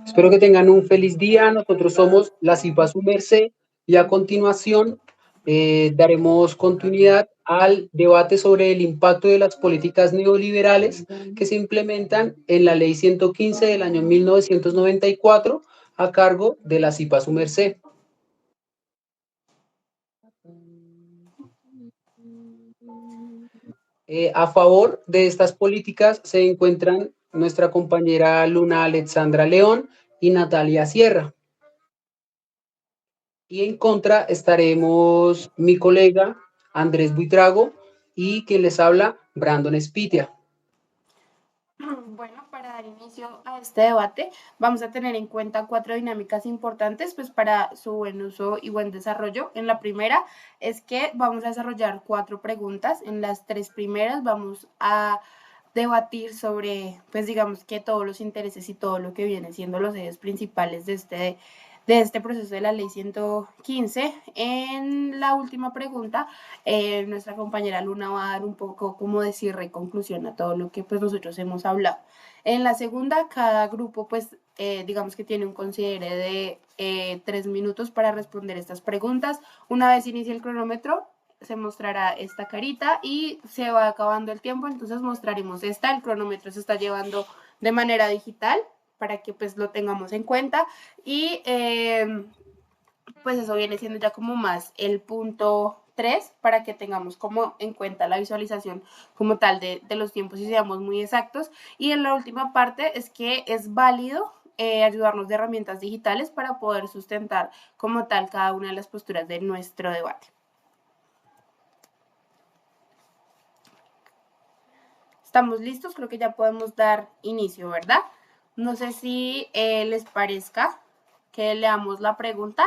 Espero que tengan un feliz día. Nosotros somos la CIPA Su Merced y a continuación daremos continuidad al debate sobre el impacto de las políticas neoliberales que se implementan en la Ley 115 del año 1994 a cargo de la CIPA Su Merced. A favor de estas políticas se encuentran nuestra compañera Luna Alexandra León y Natalia Sierra. Y en contra estaremos mi colega Andrés Buitrago y quien les habla, Brandon Spitia. Bueno, para dar inicio a este debate, vamos a tener en cuenta 4 dinámicas importantes pues, para su buen uso y buen desarrollo. En la primera es que vamos a desarrollar 4 preguntas. En las 3 primeras vamos a debatir sobre, pues digamos que todos los intereses y todo lo que viene siendo los ejes principales de este proceso de la ley 115. En la última pregunta, nuestra compañera Luna va a dar un poco como de cierre y conclusión a todo lo que pues nosotros hemos hablado. En la segunda, cada grupo pues digamos que tiene un considere de 3 minutos para responder estas preguntas. Una vez inicie el cronómetro, se mostrará esta carita y se va acabando el tiempo, entonces mostraremos esta, el cronómetro se está llevando de manera digital para que pues lo tengamos en cuenta y pues eso viene siendo ya como más el punto 3 para que tengamos como en cuenta la visualización como tal de los tiempos y seamos muy exactos. Y en la última parte es que es válido ayudarnos de herramientas digitales para poder sustentar como tal cada una de las posturas de nuestro debate. Estamos listos, creo que ya podemos dar inicio, ¿verdad? No sé si les parezca que leamos la pregunta.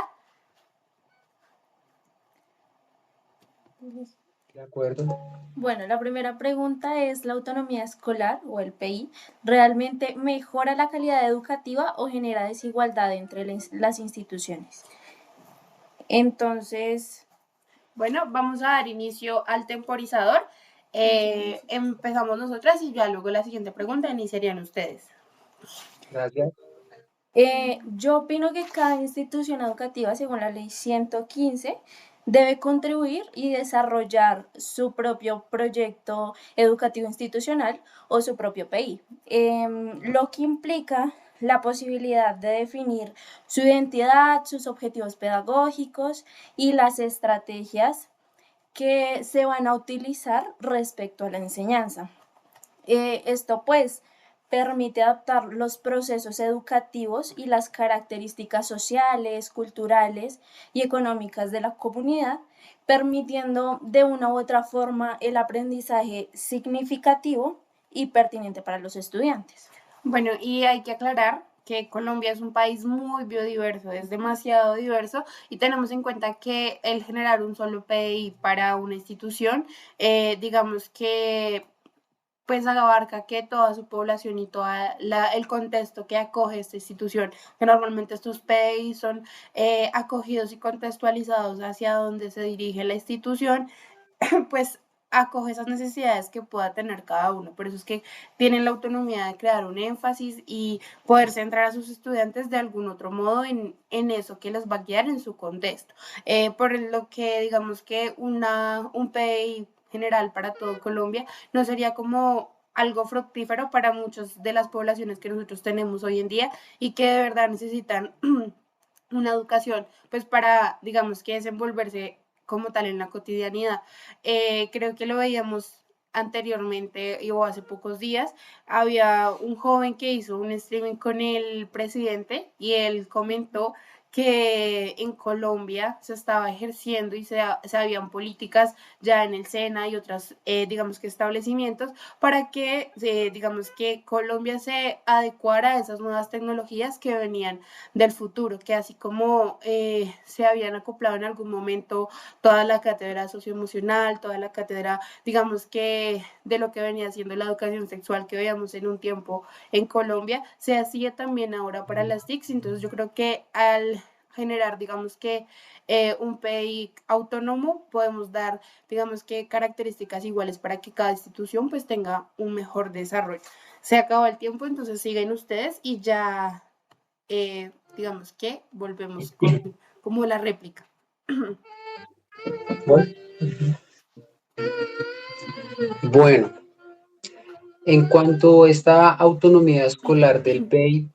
De acuerdo. Bueno, la primera pregunta es, ¿la autonomía escolar o el PI realmente mejora la calidad educativa o genera desigualdad entre las instituciones? Entonces, bueno, vamos a dar inicio al temporizador. Empezamos nosotras y ya luego la siguiente pregunta iniciarían ustedes. Gracias. Yo opino que cada institución educativa, según la ley 115, debe contribuir y desarrollar su propio proyecto educativo institucional o su propio PI, lo que implica la posibilidad de definir su identidad, sus objetivos pedagógicos y las estrategias que se van a utilizar respecto a la enseñanza. Esto pues permite adaptar los procesos educativos y las características sociales, culturales y económicas de la comunidad, permitiendo de una u otra forma el aprendizaje significativo y pertinente para los estudiantes. Bueno, y hay que aclarar que Colombia es un país muy biodiverso, es demasiado diverso y tenemos en cuenta que el generar un solo PDI para una institución, digamos que pues abarca que toda su población y todo el contexto que acoge esta institución, que normalmente estos PDI son acogidos y contextualizados hacia donde se dirige la institución, pues acoge esas necesidades que pueda tener cada uno. Por eso es que tienen la autonomía de crear un énfasis y poder centrar a sus estudiantes de algún otro modo en eso que les va a guiar en su contexto. Por lo que digamos que un PDI general para todo Colombia no sería como algo fructífero para muchas de las poblaciones que nosotros tenemos hoy en día y que de verdad necesitan una educación pues para digamos que desenvolverse como tal en la cotidianidad. Creo que lo veíamos anteriormente o hace pocos días, había un joven que hizo un streaming con el presidente y él comentó que en Colombia se estaba ejerciendo y se habían políticas ya en el SENA y otras, digamos que establecimientos para que, digamos que Colombia se adecuara a esas nuevas tecnologías que venían del futuro, que así como se habían acoplado en algún momento toda la cátedra socioemocional, toda la cátedra, digamos que de lo que venía siendo la educación sexual que veíamos en un tiempo en Colombia, se hacía también ahora para las TICs, entonces yo creo que al generar, digamos que un PI autónomo, podemos dar, digamos que características iguales para que cada institución pues tenga un mejor desarrollo. Se acabó el tiempo, entonces siguen ustedes y ya, digamos que volvemos con como la réplica. Bueno, bueno, en cuanto a esta autonomía escolar del PEI,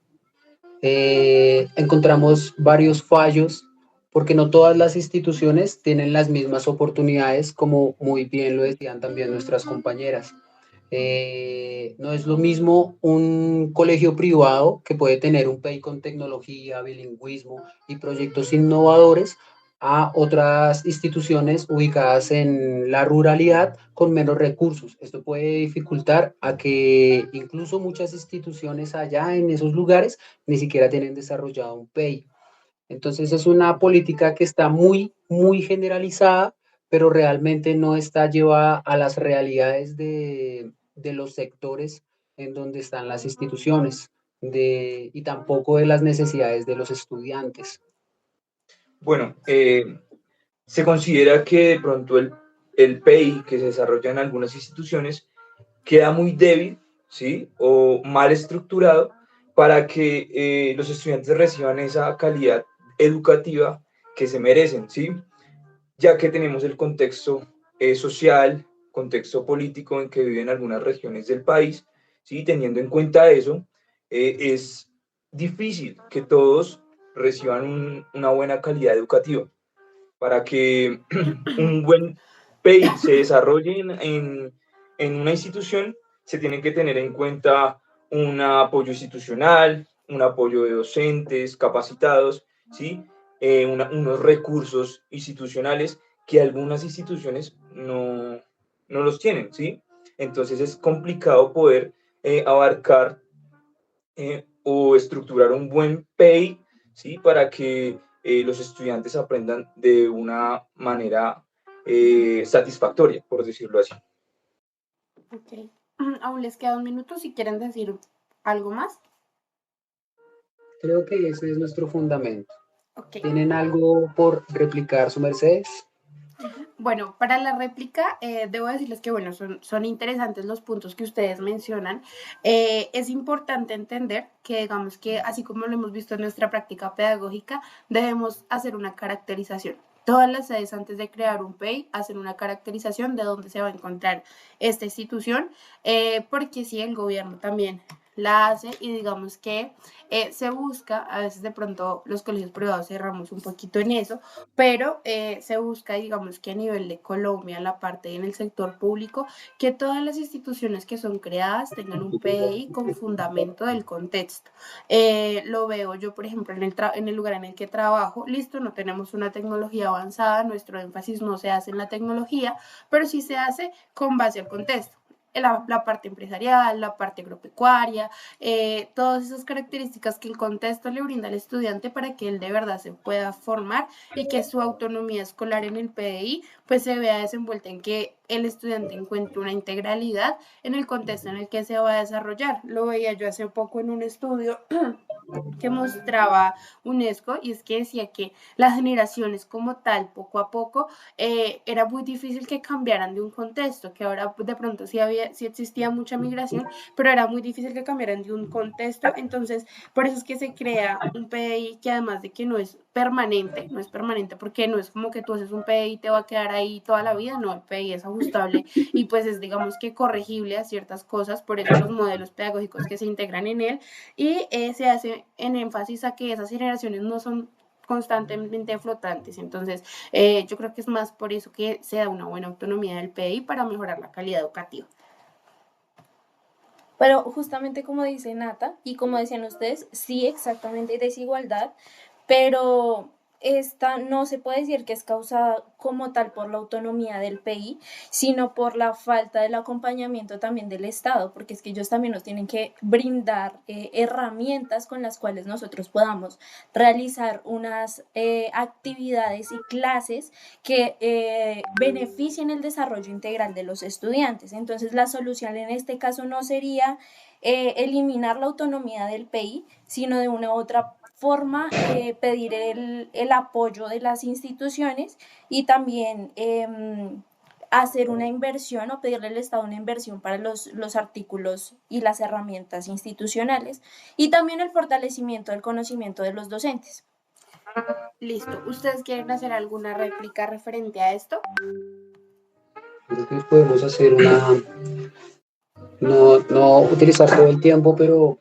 encontramos varios fallos porque no todas las instituciones tienen las mismas oportunidades, como muy bien lo decían también nuestras compañeras. No es lo mismo un colegio privado que puede tener un PEI con tecnología, bilingüismo y proyectos innovadores a otras instituciones ubicadas en la ruralidad con menos recursos. Esto puede dificultar a que incluso muchas instituciones allá en esos lugares ni siquiera tienen desarrollado un PEI. Entonces es una política que está muy generalizada, pero realmente no está llevada a las realidades de los sectores en donde están las instituciones y tampoco de las necesidades de los estudiantes. Bueno, se considera que de pronto el PEI que se desarrolla en algunas instituciones queda muy débil, ¿sí? O mal estructurado para que los estudiantes reciban esa calidad educativa que se merecen, ¿sí? Ya que tenemos el contexto social, contexto político en que viven algunas regiones del país, ¿sí? Teniendo en cuenta eso, es difícil que todos reciban una buena calidad educativa. Para que un buen PEI se desarrolle en una institución, se tienen que tener en cuenta un apoyo institucional, un apoyo de docentes capacitados, ¿sí? Unos recursos institucionales que algunas instituciones no los tienen, ¿sí? Entonces es complicado poder abarcar o estructurar un buen PEI, ¿sí? Para que los estudiantes aprendan de una manera satisfactoria, por decirlo así. Ok. Aún les queda un minuto si quieren decir algo más. Creo que ese es nuestro fundamento. Ok. ¿Tienen algo por replicar, su mercedes? Bueno, para la réplica, debo decirles que, bueno, son interesantes los puntos que ustedes mencionan. Es importante entender que, digamos que, así como lo hemos visto en nuestra práctica pedagógica, debemos hacer una caracterización. Todas las sedes antes de crear un PEI hacen una caracterización de dónde se va a encontrar esta institución, porque sí, el gobierno también la hace y digamos que se busca, a veces de pronto los colegios privados cerramos un poquito en eso, pero se busca, digamos que a nivel de Colombia, la parte en el sector público, que todas las instituciones que son creadas tengan un PDI con fundamento del contexto. Lo veo yo, por ejemplo, en el lugar en el que trabajo, listo, no tenemos una tecnología avanzada, nuestro énfasis no se hace en la tecnología, pero sí se hace con base al contexto. La parte empresarial, la parte agropecuaria, todas esas características que el contexto le brinda al estudiante para que él de verdad se pueda formar y que su autonomía escolar en el PDI pues se vea desenvuelta en que el estudiante encuentre una integralidad en el contexto en el que se va a desarrollar. Lo veía yo hace poco en un estudio que mostraba UNESCO y es que decía que las generaciones como tal, poco a poco, era muy difícil que cambiaran de un contexto, que ahora de pronto sí existía mucha migración, pero era muy difícil que cambiaran de un contexto, entonces por eso es que se crea un PDI que además de que no es permanente porque no es como que tú haces un PDI y te va a quedar ahí toda la vida, no, el PDI es ajustable y pues es digamos que corregible a ciertas cosas, por eso los modelos pedagógicos que se integran en él y se hace en énfasis a que esas generaciones no son constantemente flotantes. Entonces, yo creo que es más por eso que se da una buena autonomía del PDI para mejorar la calidad educativa. Pero justamente como dice Nata y como decían ustedes, sí, exactamente hay desigualdad, pero esta no se puede decir que es causada como tal por la autonomía del PI, sino por la falta del acompañamiento también del Estado, porque es que ellos también nos tienen que brindar herramientas con las cuales nosotros podamos realizar unas actividades y clases que beneficien el desarrollo integral de los estudiantes. Entonces, la solución en este caso no sería eliminar la autonomía del PI, sino de una u otra forma pedir el apoyo de las instituciones y también hacer una inversión o pedirle al Estado una inversión para los artículos y las herramientas institucionales y también el fortalecimiento del conocimiento de los docentes. Listo. ¿Ustedes quieren hacer alguna réplica referente a esto? Creo que podemos hacer no utilizar todo el tiempo, pero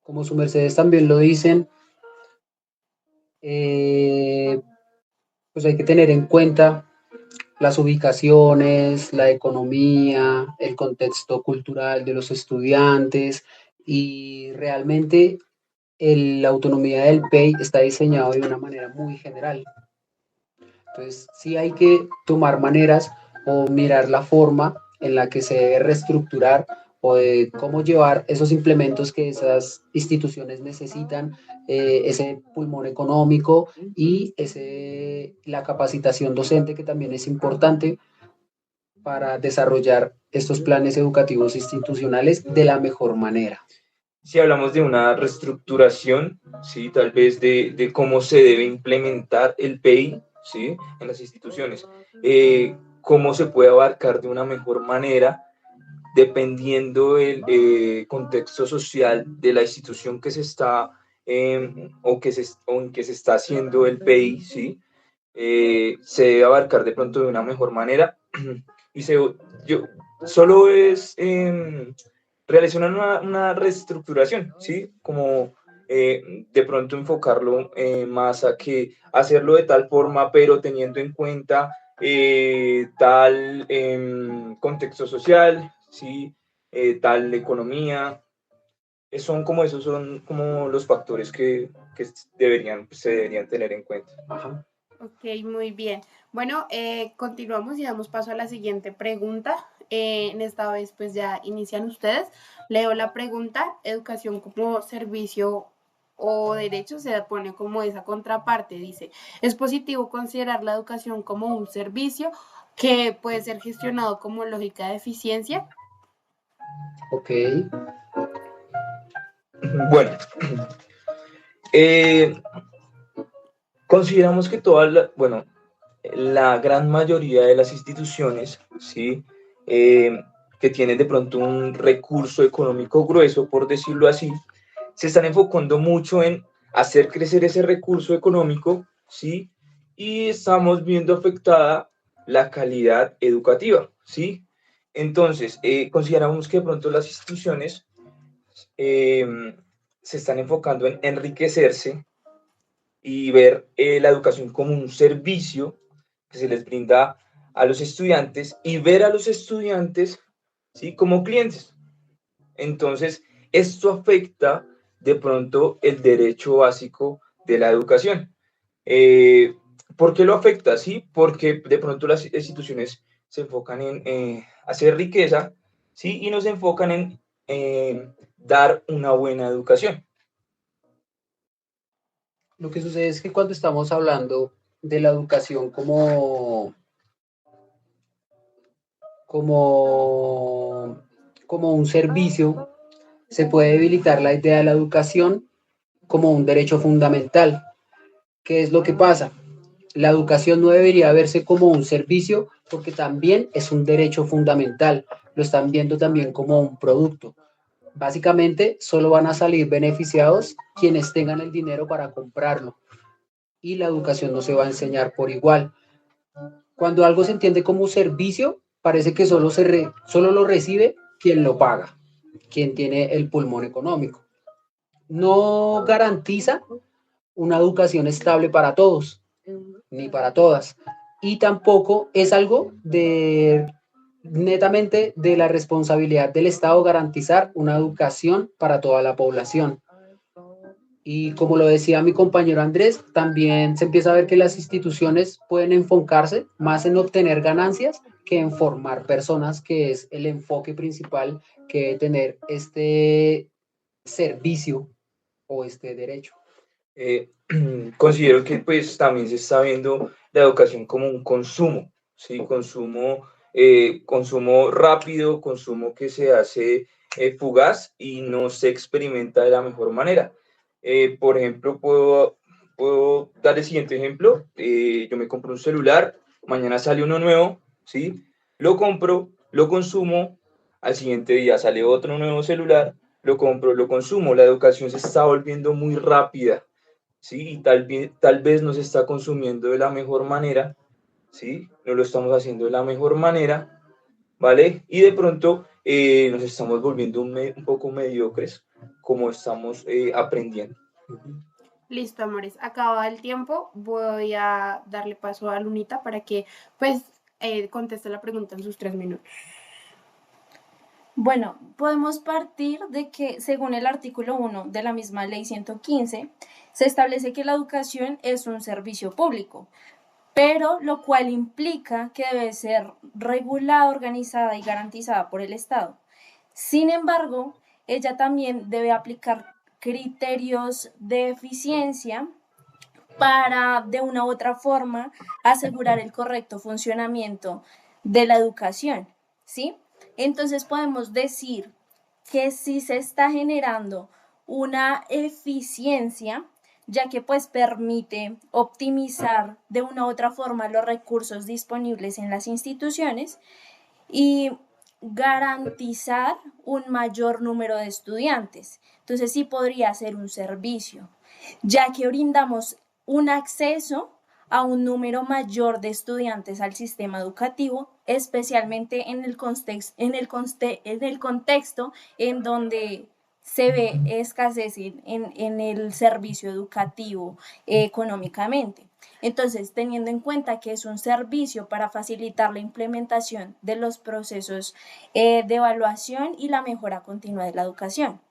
como su mercedes también lo dicen, pues hay que tener en cuenta las ubicaciones, la economía, el contexto cultural de los estudiantes y realmente la autonomía del PEI está diseñado de una manera muy general. Entonces, sí hay que tomar maneras o mirar la forma en la que se debe reestructurar o de cómo llevar esos implementos que esas instituciones necesitan, ese pulmón económico y la capacitación docente que también es importante para desarrollar estos planes educativos institucionales de la mejor manera. Si hablamos de una reestructuración, ¿sí? Tal vez de cómo se debe implementar el PEI, ¿sí? En las instituciones, cómo se puede abarcar de una mejor manera dependiendo del contexto social de la institución que se está o en que se está haciendo el PEI, ¿sí? Se debe abarcar de pronto de una mejor manera y solo es realizar una reestructuración, ¿sí? Como de pronto enfocarlo más a que hacerlo de tal forma, pero teniendo en cuenta tal contexto social, ¿sí? Tal economía. Esos son como los factores que se deberían tener en cuenta. Ajá. Ok, muy bien. Bueno, continuamos y damos paso a la siguiente pregunta. En esta vez, pues ya inician ustedes. Leo la pregunta. Educación como servicio o derecho se pone como esa contraparte. Dice, ¿es positivo considerar la educación como un servicio que puede ser gestionado como lógica de eficiencia? Ok. Bueno, consideramos que la gran mayoría de las instituciones, ¿sí? Que tienen de pronto un recurso económico grueso, por decirlo así, se están enfocando mucho en hacer crecer ese recurso económico, ¿sí? Y estamos viendo afectada la calidad educativa, ¿sí? Entonces, consideramos que de pronto las instituciones se están enfocando en enriquecerse y ver la educación como un servicio que se les brinda a los estudiantes y ver a los estudiantes, ¿sí? Como clientes. Entonces, esto afecta de pronto el derecho básico de la educación. ¿Por qué lo afecta? Sí, porque de pronto las instituciones se enfocan en hacer riqueza, ¿sí? Y no se enfocan en dar una buena educación. Lo que sucede es que cuando estamos hablando de la educación como, como un servicio, se puede debilitar la idea de la educación como un derecho fundamental. ¿Qué es lo que pasa? La educación no debería verse como un servicio porque también es un derecho fundamental. Lo están viendo también como un producto. Básicamente, solo van a salir beneficiados quienes tengan el dinero para comprarlo. Y la educación no se va a enseñar por igual. Cuando algo se entiende como servicio, parece que solo lo recibe quien lo paga, quien tiene el pulmón económico. No garantiza una educación estable para todos, ni para todas. Y tampoco es algo netamente de la responsabilidad del Estado garantizar una educación para toda la población. Y como lo decía mi compañero Andrés, también se empieza a ver que las instituciones pueden enfocarse más en obtener ganancias que en formar personas, que es el enfoque principal que debe tener este servicio o este derecho. Considero que pues también se está viendo la educación como un consumo, ¿sí? Consumo consumo rápido, consumo que se hace fugaz y no se experimenta de la mejor manera. Por ejemplo, puedo dar el siguiente ejemplo. Yo me compro un celular, mañana sale uno nuevo, ¿sí? Lo compro, lo consumo, al siguiente día sale otro nuevo celular, lo compro, lo consumo. La educación se está volviendo muy rápida, ¿sí? Y tal vez no se está consumiendo de la mejor manera, ¿sí? No lo estamos haciendo de la mejor manera, ¿vale? Y de pronto nos estamos volviendo un poco mediocres como estamos aprendiendo. Listo, amores. Acaba el tiempo. Voy a darle paso a Lunita para que, pues, conteste la pregunta en sus 3 minutos. Bueno, podemos partir de que, según el artículo 1 de la misma ley 115, se establece que la educación es un servicio público, pero lo cual implica que debe ser regulada, organizada y garantizada por el Estado. Sin embargo, ella también debe aplicar criterios de eficiencia para, de una u otra forma, asegurar el correcto funcionamiento de la educación, ¿sí? Entonces podemos decir que sí se está generando una eficiencia, ya que pues permite optimizar de una u otra forma los recursos disponibles en las instituciones y garantizar un mayor número de estudiantes. Entonces sí podría ser un servicio, ya que brindamos un acceso a un número mayor de estudiantes al sistema educativo, especialmente en el contexto en donde se ve escasez en el servicio educativo económicamente. Entonces, teniendo en cuenta que es un servicio para facilitar la implementación de los procesos de evaluación y la mejora continua de la educación.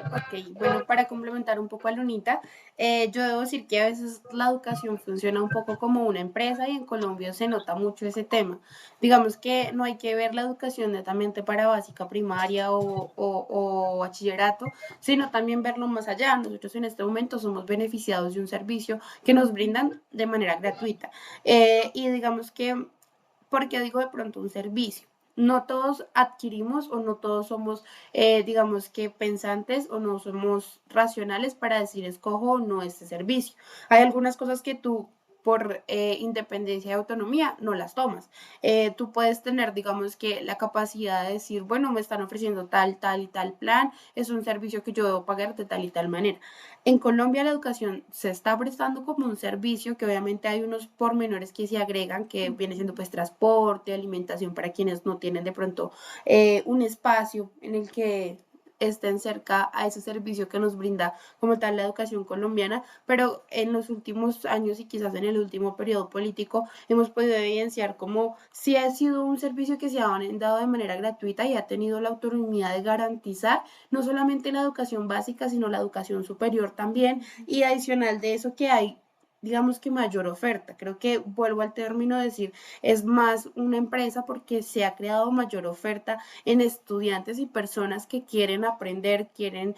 Ok, bueno, para complementar un poco a Lunita, yo debo decir que a veces la educación funciona un poco como una empresa y en Colombia se nota mucho ese tema. Digamos que no hay que ver la educación netamente para básica, primaria o bachillerato, sino también verlo más allá. Nosotros en este momento somos beneficiados de un servicio que nos brindan de manera gratuita. Y digamos que, ¿por qué digo de pronto un servicio? No todos adquirimos o no todos somos, digamos que pensantes o no somos racionales para decir escojo o no este servicio. Hay algunas cosas que tú por independencia y autonomía no las tomas. Tú puedes tener, digamos que la capacidad de decir, bueno, me están ofreciendo tal, tal y tal plan, es un servicio que yo debo pagar de tal y tal manera. En Colombia la educación se está prestando como un servicio que obviamente hay unos pormenores que se agregan, que viene siendo pues transporte, alimentación para quienes no tienen de pronto un espacio en el que estén cerca a ese servicio que nos brinda como tal la educación colombiana, pero en los últimos años y quizás en el último periodo político hemos podido evidenciar como si ha sido un servicio que se ha dado de manera gratuita y ha tenido la autonomía de garantizar no solamente la educación básica, sino la educación superior también, y adicional de eso que hay, digamos que mayor oferta. Creo que vuelvo al término de decir, es más una empresa porque se ha creado mayor oferta en estudiantes y personas que quieren aprender, quieren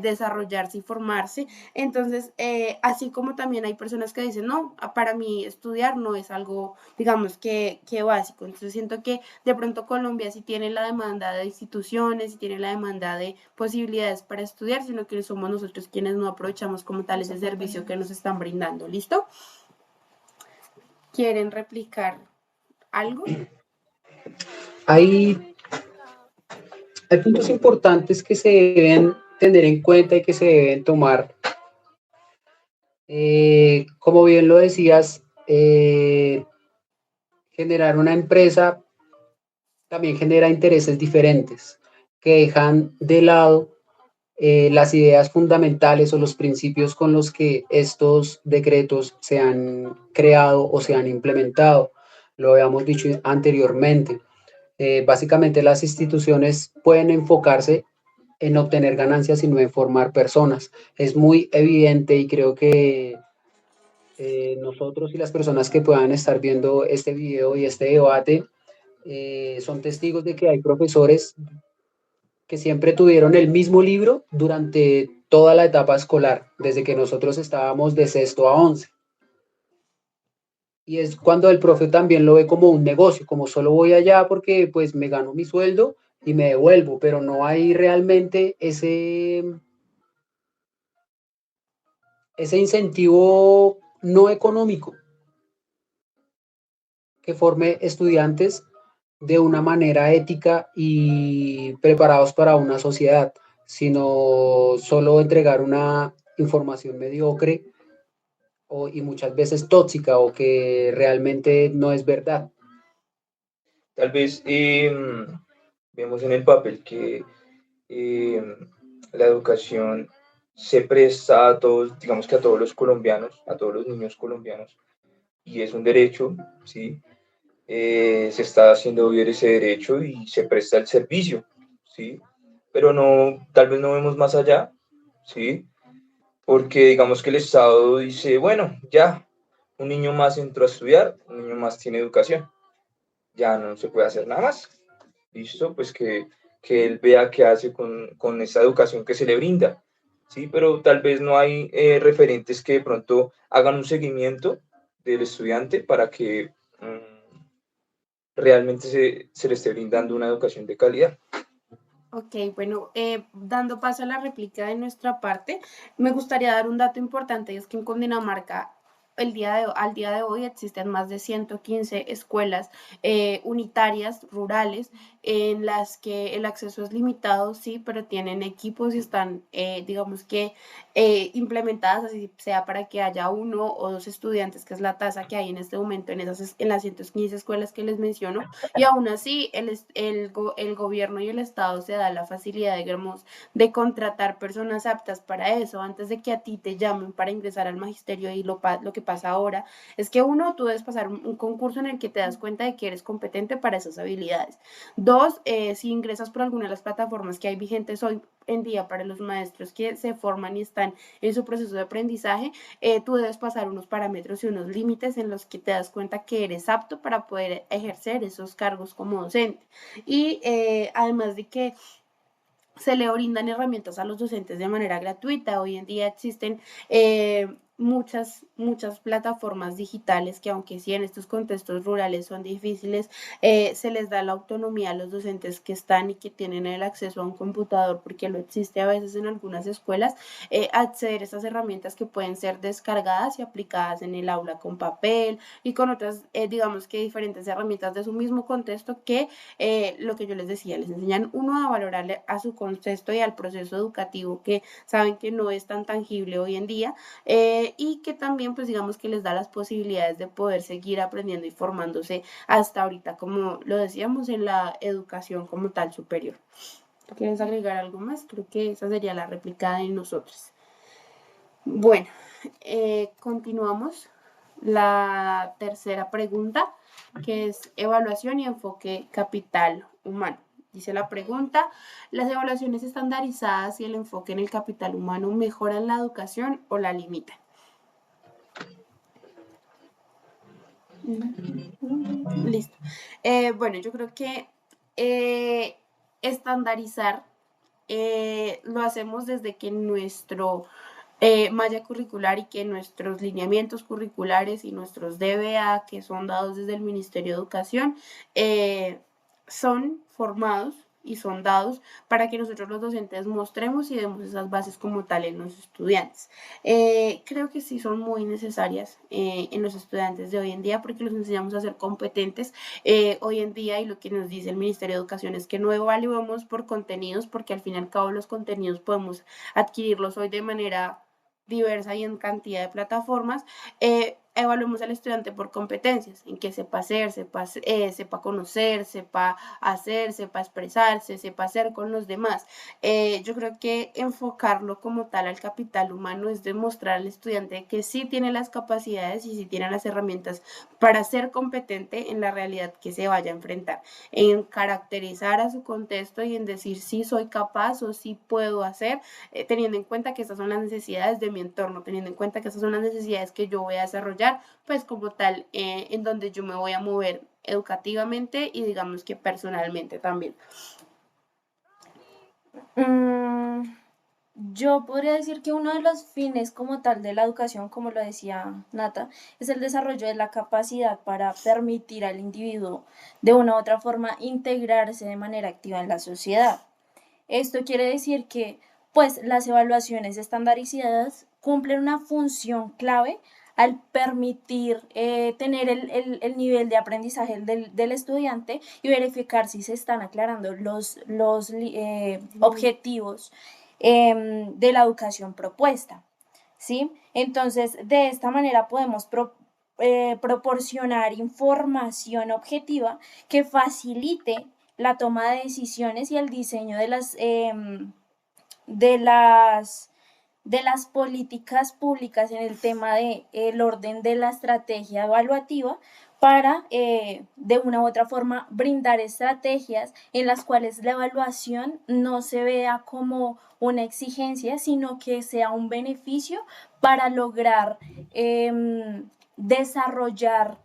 desarrollarse y formarse. Entonces, así como también hay personas que dicen, no, para mí estudiar no es algo, digamos, que básico. Entonces, siento que de pronto Colombia sí tiene la demanda de instituciones, sí tiene la demanda de posibilidades para estudiar, sino que somos nosotros quienes no aprovechamos como tal ese servicio que nos están brindando. ¿Listo? ¿Quieren replicar algo? Hay puntos importantes que se deben tener en cuenta y que se deben tomar. Como bien lo decías, generar una empresa también genera intereses diferentes que dejan de lado las ideas fundamentales o los principios con los que estos decretos se han creado o se han implementado. Lo habíamos dicho anteriormente. Básicamente las instituciones pueden enfocarse en obtener ganancias y no en formar personas. Es muy evidente y creo que nosotros y las personas que puedan estar viendo este video y este debate son testigos de que hay profesores que siempre tuvieron el mismo libro durante toda la etapa escolar, desde que nosotros estábamos de sexto a 11. y es cuando el profe también lo ve como un negocio, como solo voy allá porque pues me gano mi sueldo y me devuelvo, pero no hay realmente ese incentivo no económico que forme estudiantes de una manera ética y preparados para una sociedad, sino solo entregar una información mediocre y muchas veces tóxica o que realmente no es verdad. Tal vez vemos en el papel que eh, la educación se presta a todos, digamos que a todos los colombianos, a todos los niños colombianos, y es un derecho, ¿sí? Se está haciendo ver ese derecho y se presta el servicio, ¿sí? Pero no, tal vez no vemos más allá, ¿sí? Porque digamos que el Estado dice, bueno, ya, un niño más entró a estudiar, un niño más tiene educación, ya no se puede hacer nada más, ¿listo? Pues que él vea qué hace con esa educación que se le brinda, ¿sí? Pero tal vez no hay referentes que de pronto hagan un seguimiento del estudiante para que realmente se le esté brindando una educación de calidad. Ok, bueno, dando paso a la réplica de nuestra parte, me gustaría dar un dato importante, y es que en Cundinamarca al día de hoy existen más de 115 escuelas unitarias rurales en las que el acceso es limitado, sí, pero tienen equipos y están, digamos que, implementadas, así sea para que haya uno o dos estudiantes, que es la tasa que hay en este momento en las 115 escuelas que les menciono, y aún así el gobierno y el Estado se da la facilidad, digamos, de contratar personas aptas para eso, antes de que a ti te llamen para ingresar al magisterio. Y lo que pasa ahora es que uno, tú debes pasar un concurso en el que te das cuenta de que eres competente para esas habilidades. Dos, si ingresas por alguna de las plataformas que hay vigentes hoy en día para los maestros que se forman y están en su proceso de aprendizaje, tú debes pasar unos parámetros y unos límites en los que te das cuenta que eres apto para poder ejercer esos cargos como docente. Y además de que se le brindan herramientas a los docentes de manera gratuita. Hoy en día existen muchas plataformas digitales que, aunque sí en estos contextos rurales son difíciles, se les da la autonomía a los docentes que están y que tienen el acceso a un computador, porque lo existe a veces en algunas escuelas, acceder a esas herramientas que pueden ser descargadas y aplicadas en el aula con papel y con otras, digamos que diferentes herramientas de su mismo contexto que lo que yo les decía, les enseñan uno a valorarle a su contexto y al proceso educativo que saben que no es tan tangible hoy en día, y que también pues digamos que les da las posibilidades de poder seguir aprendiendo y formándose hasta ahorita, como lo decíamos, en la educación como tal superior. ¿Quieres agregar algo más? Creo que esa sería la réplica de nosotros. Bueno, continuamos. La tercera pregunta, que es evaluación y enfoque capital humano. Dice la pregunta, ¿las evaluaciones estandarizadas y el enfoque en el capital humano mejoran la educación o la limitan? Listo. Bueno, yo creo que estandarizar lo hacemos desde que nuestro malla curricular y que nuestros lineamientos curriculares y nuestros DBA, que son dados desde el Ministerio de Educación, son formados y son dados para que nosotros los docentes mostremos y demos esas bases como tal en los estudiantes. Creo que sí son muy necesarias en los estudiantes de hoy en día, porque los enseñamos a ser competentes hoy en día, y lo que nos dice el Ministerio de Educación es que no evaluemos por contenidos, porque al fin y al cabo los contenidos podemos adquirirlos hoy de manera diversa y en cantidad de plataformas. Evaluemos al estudiante por competencias, en que sepa hacer, sepa conocer, sepa hacer, sepa expresarse, sepa hacer con los demás. Yo creo que enfocarlo como tal al capital humano es demostrar al estudiante que sí tiene las capacidades y sí tiene las herramientas para ser competente en la realidad que se vaya a enfrentar, en caracterizar a su contexto y en decir si soy capaz o si puedo hacer, teniendo en cuenta que estas son las necesidades de mi entorno, teniendo en cuenta que estas son las necesidades que yo voy a desarrollar, pues como tal, en donde yo me voy a mover educativamente y digamos que personalmente también. Yo podría decir que uno de los fines como tal de la educación, como lo decía Nata, es el desarrollo de la capacidad para permitir al individuo de una u otra forma integrarse de manera activa en la sociedad. Esto quiere decir que, pues, las evaluaciones estandarizadas cumplen una función clave al permitir tener el nivel de aprendizaje del estudiante y verificar si se están aclarando los objetivos de la educación propuesta, ¿sí? Entonces, de esta manera podemos proporcionar información objetiva que facilite la toma de decisiones y el diseño de las, de las políticas públicas en el tema de el orden de la estrategia evaluativa para de una u otra forma brindar estrategias en las cuales la evaluación no se vea como una exigencia, sino que sea un beneficio para lograr desarrollar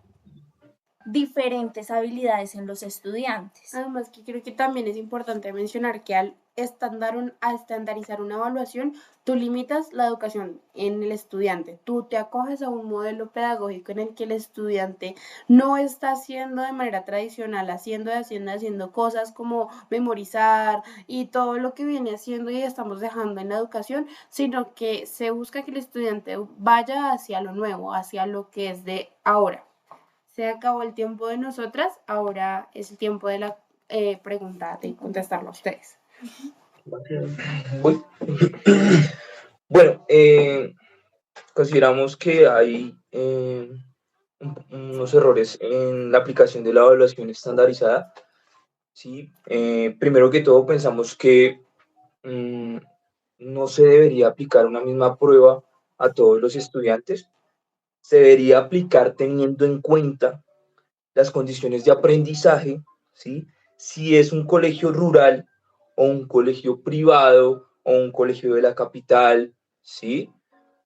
diferentes habilidades en los estudiantes. Además que creo que también es importante mencionar que al estandarizar una evaluación, tú limitas la educación en el estudiante. Tú te acoges a un modelo pedagógico en el que el estudiante no está haciendo de manera tradicional, haciendo cosas como memorizar y todo lo que viene haciendo y estamos dejando en la educación, sino que se busca que el estudiante vaya hacia lo nuevo, hacia lo que es de ahora. Se acabó el tiempo de nosotras, ahora es el tiempo de la pregunta, de contestarlo a ustedes. Bueno, consideramos que hay unos errores en la aplicación de la evaluación estandarizada. ¿Sí? Primero que todo, pensamos que no se debería aplicar una misma prueba a todos los estudiantes. Se debería aplicar teniendo en cuenta las condiciones de aprendizaje, ¿sí? Si es un colegio rural o un colegio privado o un colegio de la capital, ¿sí?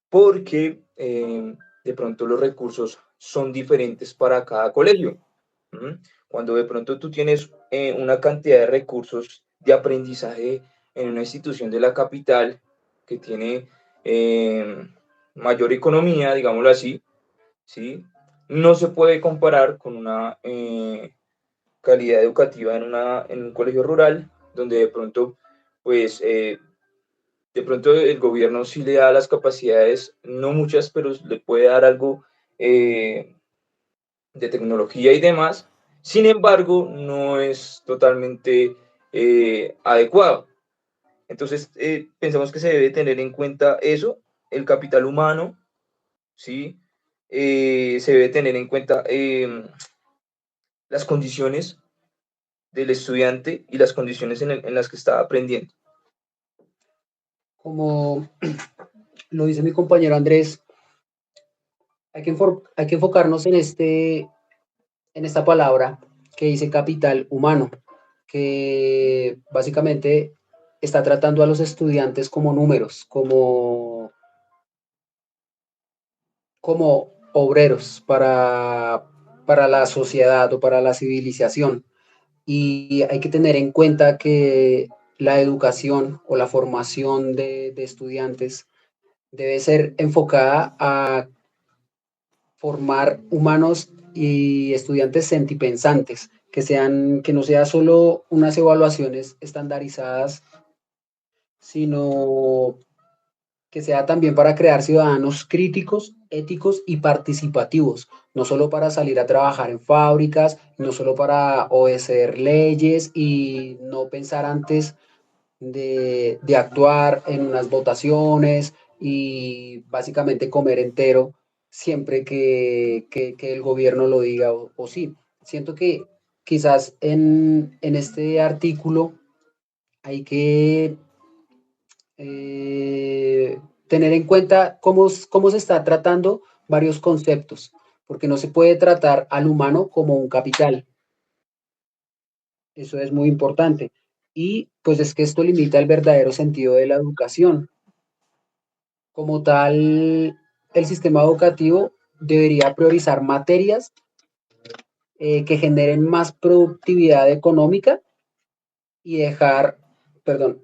Porque de pronto los recursos son diferentes para cada colegio. Cuando de pronto tú tienes una cantidad de recursos de aprendizaje en una institución de la capital que tiene mayor economía, digámoslo así, ¿sí? No se puede comparar con una calidad educativa en un colegio rural, donde de pronto, pues, de pronto el gobierno sí le da las capacidades, no muchas, pero le puede dar algo de tecnología y demás. Sin embargo, no es totalmente adecuado. Entonces, pensamos que se debe tener en cuenta eso, el capital humano, ¿sí? Se debe tener en cuenta las condiciones del estudiante y las condiciones en las que está aprendiendo. Como lo dice mi compañero Andrés, hay que enfocarnos en esta palabra que dice capital humano, que básicamente está tratando a los estudiantes como números, como obreros para la sociedad o para la civilización. Y hay que tener en cuenta que la educación o la formación de estudiantes debe ser enfocada a formar humanos y estudiantes sentipensantes, que no sea solo unas evaluaciones estandarizadas, sino que sea también para crear ciudadanos críticos, éticos y participativos, no solo para salir a trabajar en fábricas, no solo para obedecer leyes y no pensar antes de actuar en unas votaciones y básicamente comer entero siempre que el gobierno lo diga o sí. Siento que quizás en este artículo hay que tener en cuenta cómo se está tratando varios conceptos, porque no se puede tratar al humano como un capital. Eso es muy importante. Y pues es que esto limita el verdadero sentido de la educación. Como tal, el sistema educativo debería priorizar materias que generen más productividad económica y dejar, perdón,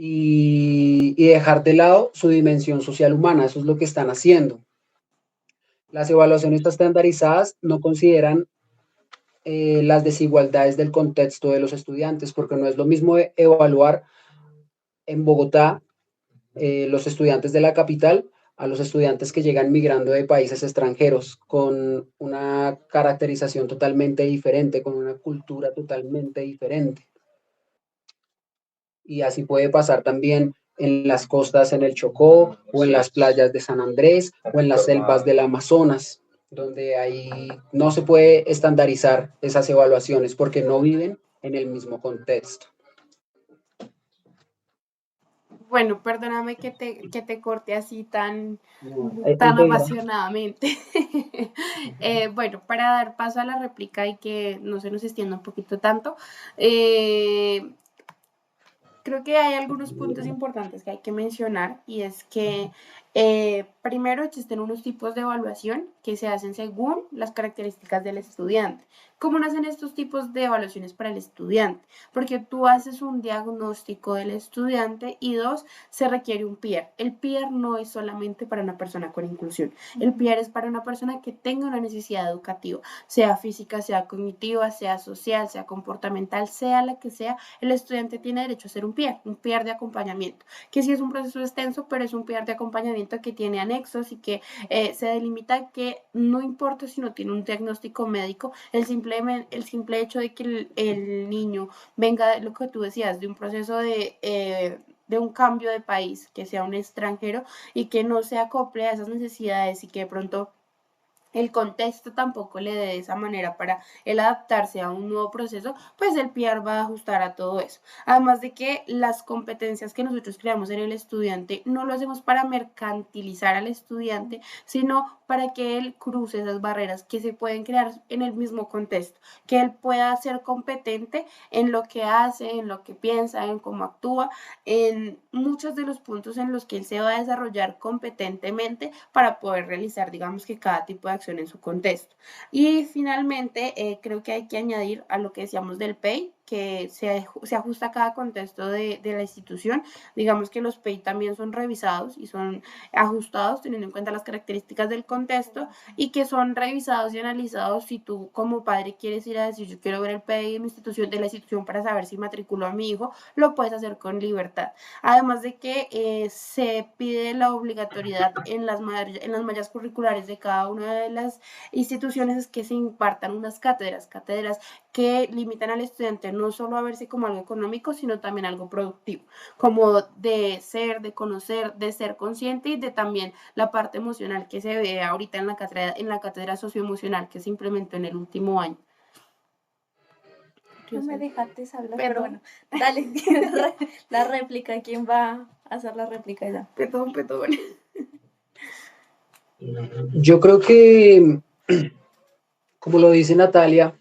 y dejar de lado su dimensión social humana. Eso es lo que están haciendo. Las evaluaciones estandarizadas no consideran las desigualdades del contexto de los estudiantes, porque no es lo mismo evaluar en Bogotá los estudiantes de la capital a los estudiantes que llegan migrando de países extranjeros con una caracterización totalmente diferente, con una cultura totalmente diferente. Y así puede pasar también en las costas en el Chocó o en las playas de San Andrés o en las selvas del Amazonas, donde ahí no se puede estandarizar esas evaluaciones porque no viven en el mismo contexto. Bueno, perdóname que te corte así tan Integral. apasionadamente. Bueno, para dar paso a la réplica y que no se nos extienda un poquito tanto, creo que hay algunos puntos importantes que hay que mencionar y es que primero existen unos tipos de evaluación que se hacen según las características del estudiante. ¿Cómo nacen estos tipos de evaluaciones para el estudiante? Porque tú haces un diagnóstico del estudiante y dos, se requiere un peer. El peer no es solamente para una persona con inclusión. El peer es para una persona que tenga una necesidad educativa, sea física, sea cognitiva, sea social, sea comportamental, sea la que sea, el estudiante tiene derecho a ser un peer de acompañamiento, que sí es un proceso extenso, pero es un peer de acompañamiento que tiene anexos y que se delimita que no importa si no tiene un diagnóstico médico, el simple hecho de que el niño venga, lo que tú decías, de un proceso de un cambio de país, que sea un extranjero y que no se acople a esas necesidades y que de pronto el contexto tampoco le dé de esa manera para el adaptarse a un nuevo proceso, pues el PR va a ajustar a todo eso. Además de que las competencias que nosotros creamos en el estudiante no lo hacemos para mercantilizar al estudiante, sino para que él cruce esas barreras que se pueden crear en el mismo contexto, que él pueda ser competente en lo que hace, en lo que piensa, en cómo actúa, en muchos de los puntos en los que él se va a desarrollar competentemente para poder realizar, digamos que cada tipo de acción en su contexto. Y finalmente, creo que hay que añadir a lo que decíamos del PEI, que se ajusta a cada contexto de la institución. Digamos que los PEI también son revisados y son ajustados teniendo en cuenta las características del contexto y que son revisados y analizados si tú como padre quieres ir a decir yo quiero ver el PEI de la institución para saber si matriculo a mi hijo, lo puedes hacer con libertad. Además de que se pide la obligatoriedad en las mallas curriculares de cada una de las instituciones es que se impartan unas cátedras que limitan al estudiante no solo a verse como algo económico, sino también algo productivo, como de ser, de conocer, de ser consciente y de también la parte emocional que se ve ahorita en la cátedra socioemocional que se implementó en el último año. No me dejaste hablar, pero bueno, dale, la réplica, ¿quién va a hacer la réplica ya? Perdón. Yo creo que, como lo dice Natalia,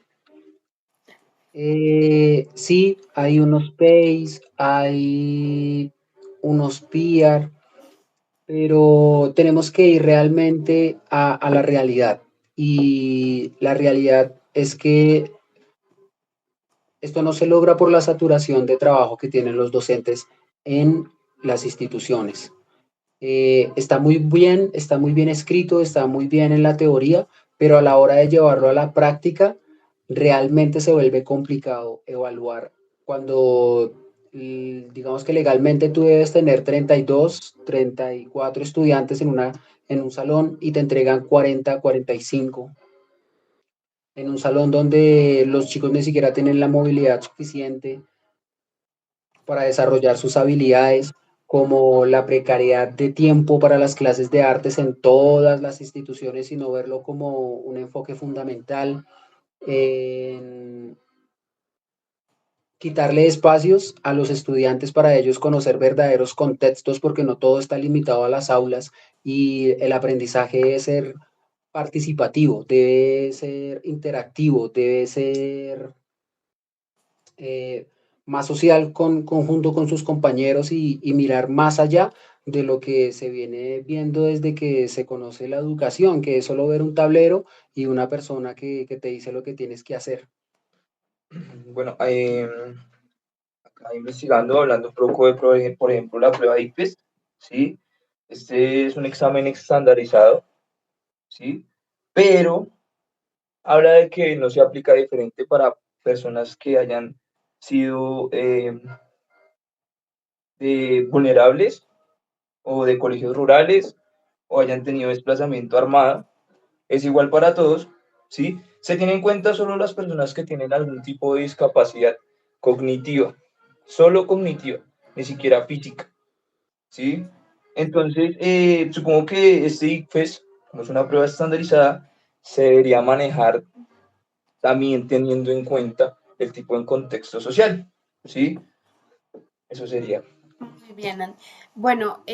sí, hay unos PACE, hay unos PIAR, pero tenemos que ir realmente a la realidad. Y la realidad es que esto no se logra por la saturación de trabajo que tienen los docentes en las instituciones. Está muy bien escrito, está muy bien en la teoría, pero a la hora de llevarlo a la práctica, realmente se vuelve complicado evaluar cuando, digamos que legalmente tú debes tener 32, 34 estudiantes en un salón y te entregan 40, 45 en un salón donde los chicos ni siquiera tienen la movilidad suficiente para desarrollar sus habilidades, como la precariedad de tiempo para las clases de artes en todas las instituciones, sino verlo como un enfoque fundamental en quitarle espacios a los estudiantes para ellos conocer verdaderos contextos, porque no todo está limitado a las aulas y el aprendizaje debe ser participativo, debe ser interactivo, debe ser más social conjunto con sus compañeros y mirar más allá de lo que se viene viendo desde que se conoce la educación, que es solo ver un tablero y una persona que te dice lo que tienes que hacer. Bueno, acá investigando, hablando un poco de, por ejemplo, la prueba ICFES, ¿sí? Este es un examen estandarizado, ¿sí? Pero habla de que no se aplica diferente para personas que hayan sido vulnerables o de colegios rurales o hayan tenido desplazamiento armado. Es igual para todos, ¿sí? Se tiene en cuenta solo las personas que tienen algún tipo de discapacidad cognitiva, solo cognitiva, ni siquiera física, ¿sí? Entonces, supongo que este ICFES, como es una prueba estandarizada, se debería manejar también teniendo en cuenta el tipo de contexto social, ¿sí? Eso sería. Muy bien, Andy. Bueno,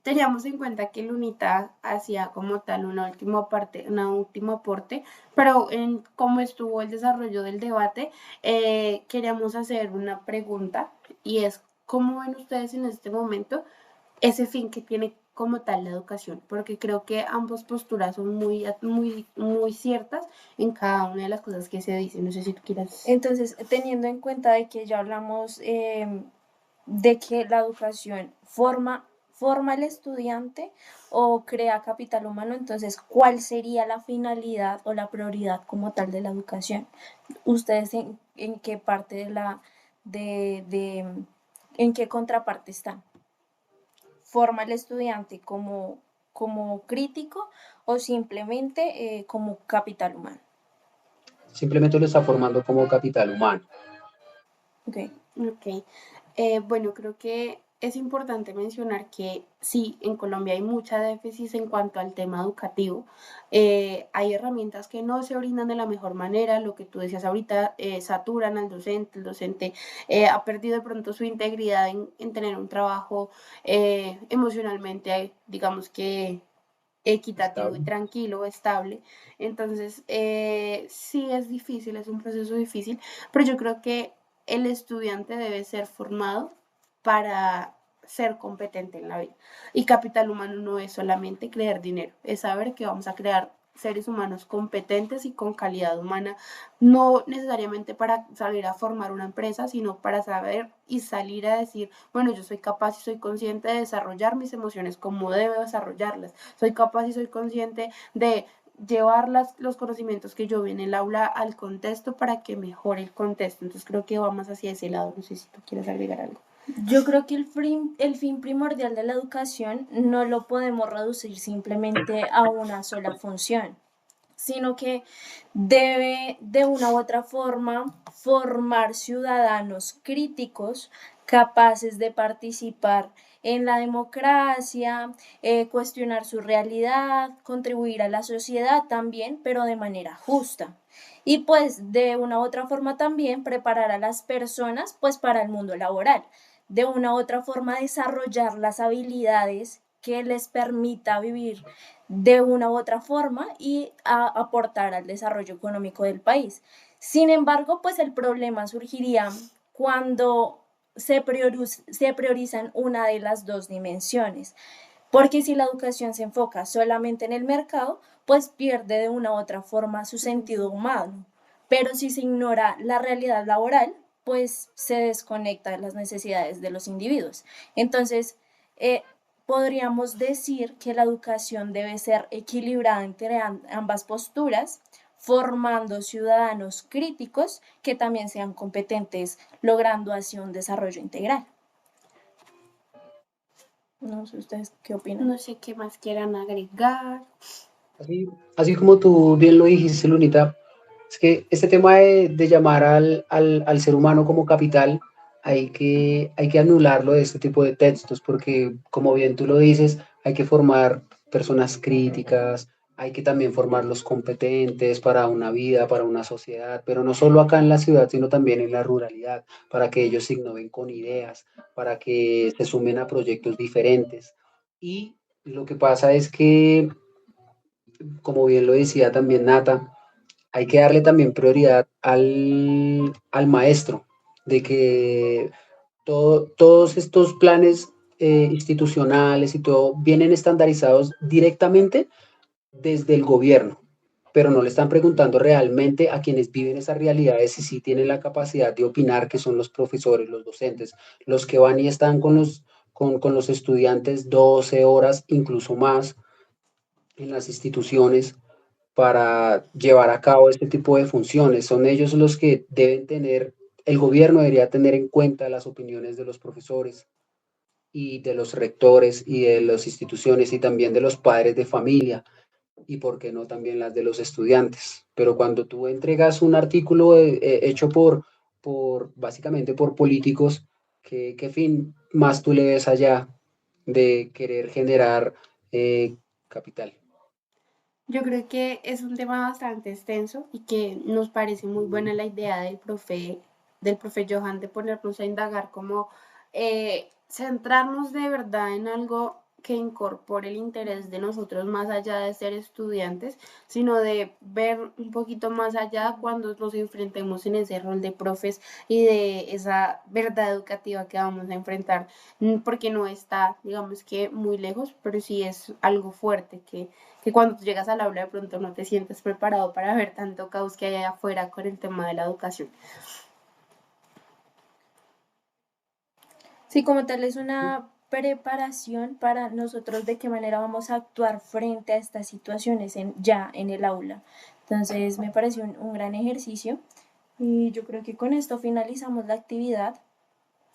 teníamos en cuenta que el UNITA hacía como tal una última parte, un último aporte, pero en cómo estuvo el desarrollo del debate, queríamos hacer una pregunta y es, ¿cómo ven ustedes en este momento ese fin que tiene como tal la educación? Porque creo que ambas posturas son muy ciertas en cada una de las cosas que se dicen. No sé si tú quieras. Entonces, teniendo en cuenta de que ya hablamos de que la educación forma al estudiante o crea capital humano, entonces, ¿cuál sería la finalidad o la prioridad como tal de la educación? ¿Ustedes en qué parte en qué contraparte están? ¿Forma al estudiante como crítico o simplemente como capital humano? Simplemente lo está formando como capital humano. Okay. Ok. Bueno, creo que es importante mencionar que sí, en Colombia hay mucha déficit en cuanto al tema educativo. Hay herramientas que no se brindan de la mejor manera, lo que tú decías ahorita, saturan al docente, el docente ha perdido de pronto su integridad en tener un trabajo emocionalmente, digamos que equitativo y Estable. tranquilo, estable. Entonces, sí es difícil, es un proceso difícil, pero yo creo que el estudiante debe ser formado para ser competente en la vida. Y capital humano no es solamente crear dinero, es saber que vamos a crear seres humanos competentes y con calidad humana, no necesariamente para salir a formar una empresa, sino para saber y salir a decir, bueno, yo soy capaz y soy consciente de desarrollar mis emociones como debo desarrollarlas, soy capaz y soy consciente de llevar los conocimientos que yo vi en el aula al contexto para que mejore el contexto. Entonces creo que va más hacia ese lado. No sé si tú quieres agregar algo. Yo creo que el fin primordial de la educación no lo podemos reducir simplemente a una sola función, sino que debe de una u otra forma formar ciudadanos críticos capaces de participar en la democracia, cuestionar su realidad, contribuir a la sociedad también, pero de manera justa. Y pues de una u otra forma también preparar a las personas pues para el mundo laboral. De una u otra forma desarrollar las habilidades que les permita vivir de una u otra forma y aportar al desarrollo económico del país. Sin embargo, pues el problema surgiría cuando se priorizan una de las dos dimensiones, porque si la educación se enfoca solamente en el mercado, pues pierde de una u otra forma su sentido humano, pero si se ignora la realidad laboral, pues se desconecta de las necesidades de los individuos. Entonces, podríamos decir que la educación debe ser equilibrada entre ambas posturas, formando ciudadanos críticos que también sean competentes, logrando así un desarrollo integral. No sé ustedes qué opinan. No sé qué más quieran agregar. Así como tú bien lo dijiste, Lunita, es que este tema de llamar al ser humano como capital, hay que anularlo de este tipo de textos, porque como bien tú lo dices, hay que formar personas críticas, hay que también formarlos competentes para una vida, para una sociedad, pero no solo acá en la ciudad, sino también en la ruralidad, para que ellos se innoven con ideas, para que se sumen a proyectos diferentes. Y lo que pasa es que, como bien lo decía también Nata, hay que darle también prioridad al maestro, de que todos estos planes institucionales y todo vienen estandarizados directamente desde el gobierno. pero no le están preguntando realmente a quienes viven esas realidades y sí tienen la capacidad de opinar, que son los profesores, los docentes, los que van y están con los estudiantes 12 horas, incluso más, en las instituciones para llevar a cabo este tipo de funciones. Son ellos los que deben tener, el gobierno debería tener en cuenta las opiniones de los profesores y de los rectores y de las instituciones y también de los padres de familia y por qué no también las de los estudiantes. Pero cuando tú entregas un artículo hecho básicamente por políticos, ¿qué fin más tú le ves allá de querer generar capital? Yo creo que es un tema bastante extenso y que nos parece muy buena la idea del profe Johan de ponernos a indagar como centrarnos de verdad en algo que incorpore el interés de nosotros más allá de ser estudiantes, sino de ver un poquito más allá cuando nos enfrentemos en ese rol de profes y de esa verdad educativa que vamos a enfrentar, porque no está, digamos que muy lejos, pero sí es algo fuerte que cuando tú llegas al aula de pronto no te sientes preparado para ver tanto caos que hay allá afuera con el tema de la educación. Sí, como tal es una preparación para nosotros de qué manera vamos a actuar frente a estas situaciones ya en el aula. Entonces me pareció un gran ejercicio y yo creo que con esto finalizamos la actividad.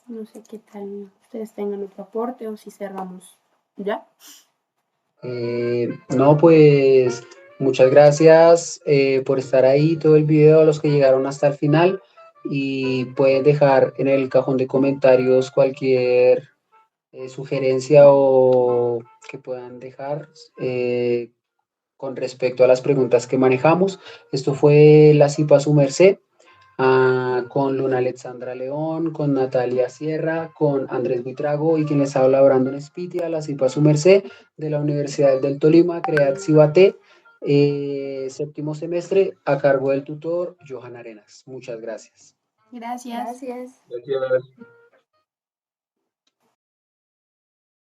No sé qué tal ustedes tengan otro aporte o si cerramos ya. No, pues muchas gracias por estar ahí todo el video, a los que llegaron hasta el final, y pueden dejar en el cajón de comentarios cualquier sugerencia o que puedan dejar con respecto a las preguntas que manejamos. Esto fue la CIPA Su Merced, con Luna Alexandra León, con Natalia Sierra, con Andrés Buitrago y quien les habla Brandon Spitia, la CIPA Su Merced de la Universidad del Tolima, CREAT Cibate, séptimo semestre, a cargo del tutor Johan Arenas. Muchas gracias. Gracias. Gracias. Gracias.